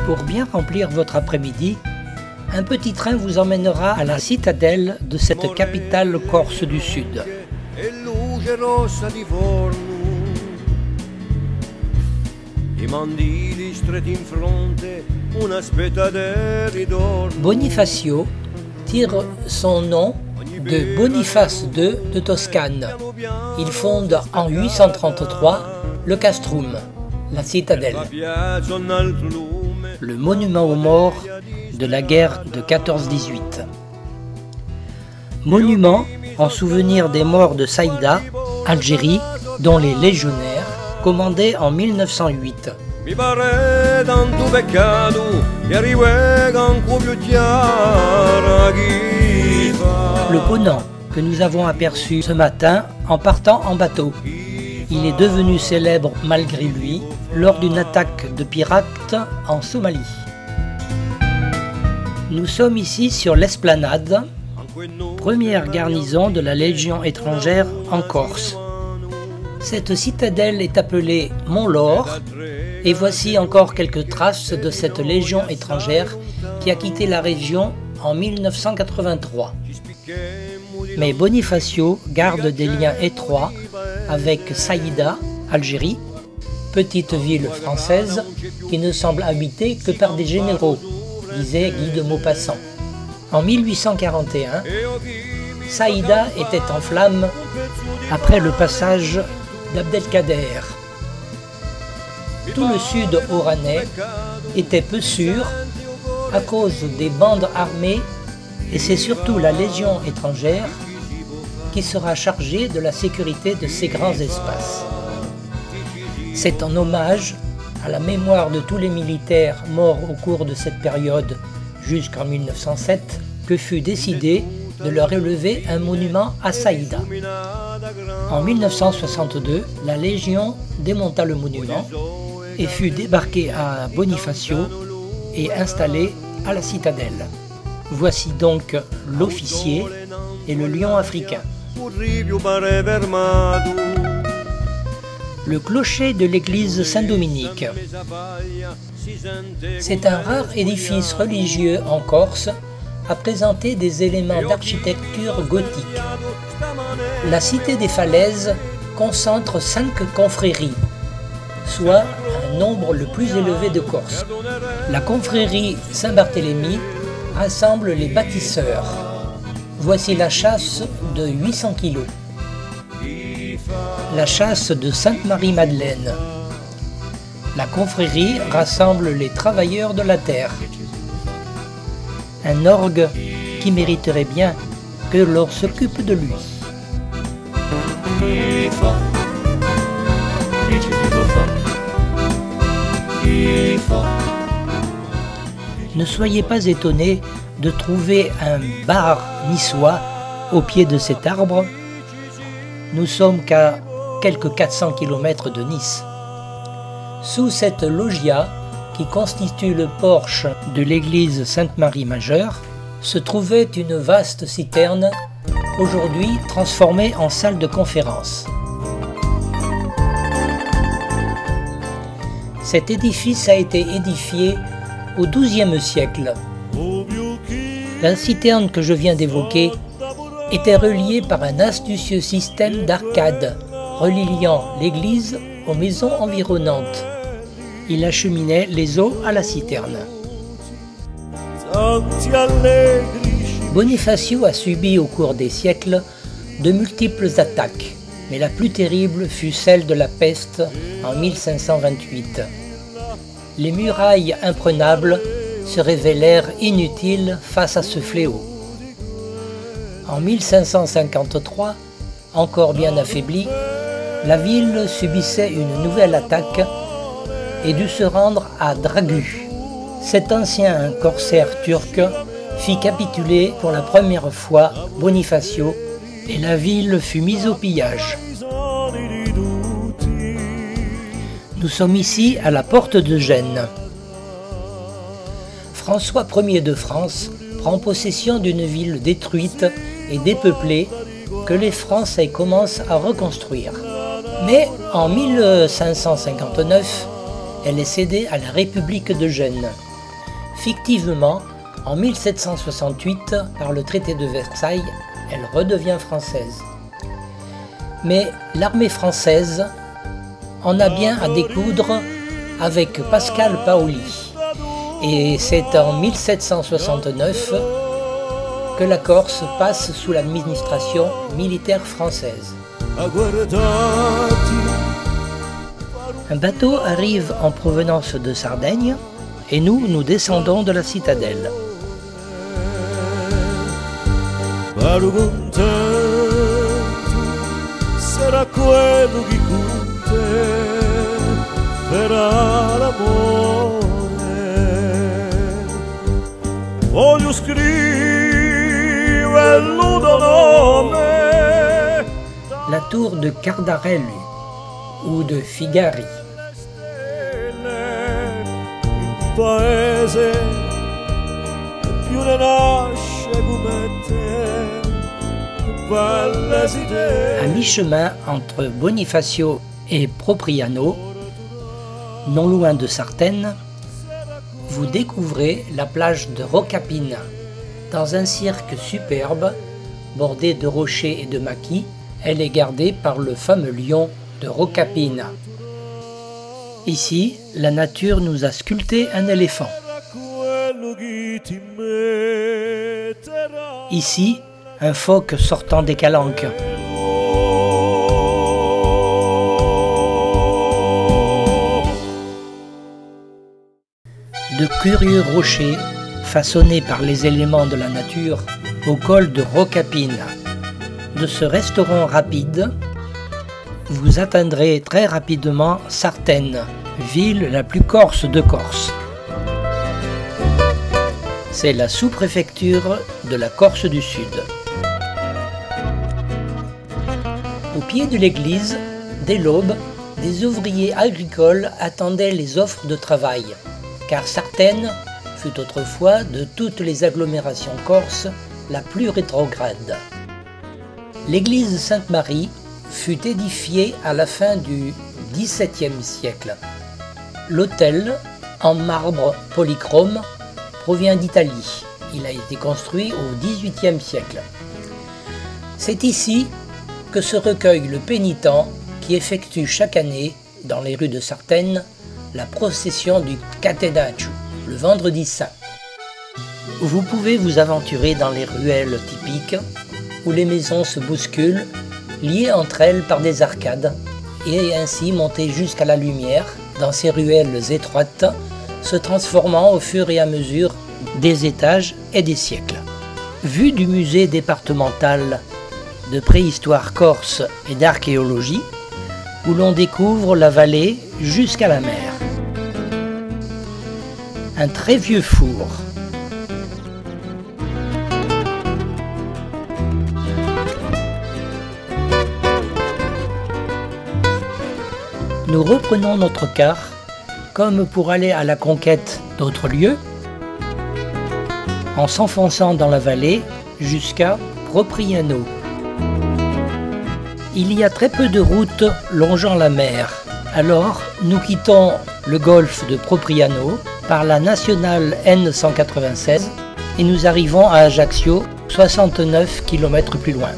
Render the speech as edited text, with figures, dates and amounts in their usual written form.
Pour bien remplir votre après-midi, un petit train vous emmènera à la citadelle de cette capitale corse du Sud. Bonifacio tire son nom de Boniface II de Toscane. Il fonde en 833 le castrum, la citadelle, le monument aux morts de la guerre de 14-18. Monument en souvenir des morts de Saïda, Algérie, dont les légionnaires commandaient en 1908. Le ponant que nous avons aperçu ce matin en partant en bateau. Il est devenu célèbre malgré lui lors d'une attaque de pirates en Somalie. Nous sommes ici sur l'Esplanade, première garnison de la Légion étrangère en Corse. Cette citadelle est appelée Mont-Laure et voici encore quelques traces de cette Légion étrangère qui a quitté la région en 1983. Mais Bonifacio garde des liens étroits avec Saïda, Algérie, petite ville française qui ne semble habitée que par des généraux, disait Guy de Maupassant. En 1841, Saïda était en flammes après le passage d'Abdelkader. Tout le sud oranais était peu sûr à cause des bandes armées et c'est surtout la Légion étrangère qui sera chargée de la sécurité de ces grands espaces. C'est en hommage à la mémoire de tous les militaires morts au cours de cette période jusqu'en 1907 que fut décidé de leur élever un monument à Saïda. En 1962, la Légion démonta le monument et fut débarquée à Bonifacio et installée à la citadelle. Voici donc l'officier et le lion africain. Le clocher de l'église Saint-Dominique. C'est un rare édifice religieux en Corse à présenter des éléments d'architecture gothique. La cité des Falaises concentre 5 confréries, soit un nombre le plus élevé de Corse. La confrérie Saint-Barthélemy rassemble les bâtisseurs. Voici la chasse de 800 kg. La chasse de Sainte-Marie-Madeleine. La confrérie rassemble les travailleurs de la terre. Un orgue qui mériterait bien que l'on s'occupe de lui. Ne soyez pas étonnés de trouver un bar niçois au pied de cet arbre. Nous sommes qu'à quelques 400 km de Nice. Sous cette loggia, qui constitue le porche de l'église Sainte-Marie-Majeure, se trouvait une vaste citerne, aujourd'hui transformée en salle de conférence. Cet édifice a été édifié au XIIe siècle. La citerne que je viens d'évoquer était reliée par un astucieux système d'arcades, reliant l'église aux maisons environnantes. Il acheminait les eaux à la citerne. Bonifacio a subi au cours des siècles de multiples attaques, mais la plus terrible fut celle de la peste en 1528. Les murailles imprenables se révélèrent inutiles face à ce fléau. En 1553, encore bien affaiblie, la ville subissait une nouvelle attaque et dut se rendre à Dragû. Cet ancien corsaire turc fit capituler pour la première fois Bonifacio et la ville fut mise au pillage. Nous sommes ici à la porte de Gênes. François Ier de France prend possession d'une ville détruite et dépeuplée que les Français commencent à reconstruire. Mais en 1559, elle est cédée à la République de Gênes. Fictivement, en 1768, par le traité de Versailles, elle redevient française. Mais l'armée française en a bien à découdre avec Pascal Paoli. Et c'est en 1769 que la Corse passe sous l'administration militaire française. Un bateau arrive en provenance de Sardaigne et nous descendons de la citadelle. La tour de Cardarelli ou de Figari. À mi-chemin entre Bonifacio et Propriano, non loin de Sartène, vous découvrez la plage de Rocapina. Dans un cirque superbe, bordé de rochers et de maquis, elle est gardée par le fameux lion de Rocapina. Ici, la nature nous a sculpté un éléphant. Ici, un phoque sortant des calanques. De curieux rochers, façonnés par les éléments de la nature, au col de Rocapina. De ce restaurant rapide, vous atteindrez très rapidement Sartène, ville la plus corse de Corse. C'est la sous-préfecture de la Corse du Sud. Au pied de l'église, dès l'aube, des ouvriers agricoles attendaient les offres de travail, car Sartène fut autrefois de toutes les agglomérations corses la plus rétrograde. L'église Sainte-Marie fut édifiée à la fin du XVIIe siècle. L'autel, en marbre polychrome, provient d'Italie. Il a été construit au XVIIIe siècle. C'est ici que se recueille le pénitent qui effectue chaque année, dans les rues de Sartène, la procession du Catenaccio, le vendredi saint. Vous pouvez vous aventurer dans les ruelles typiques, où les maisons se bousculent, liées entre elles par des arcades, et ainsi monter jusqu'à la lumière, dans ces ruelles étroites, se transformant au fur et à mesure des étages et des siècles. Vue du musée départemental de préhistoire corse et d'archéologie, où l'on découvre la vallée jusqu'à la mer. Un très vieux four. Nous reprenons notre car, comme pour aller à la conquête d'autres lieux, en s'enfonçant dans la vallée jusqu'à Propriano. Il y a très peu de routes longeant la mer, alors nous quittons le golfe de Propriano par la nationale N196 et nous arrivons à Ajaccio, 69 km plus loin.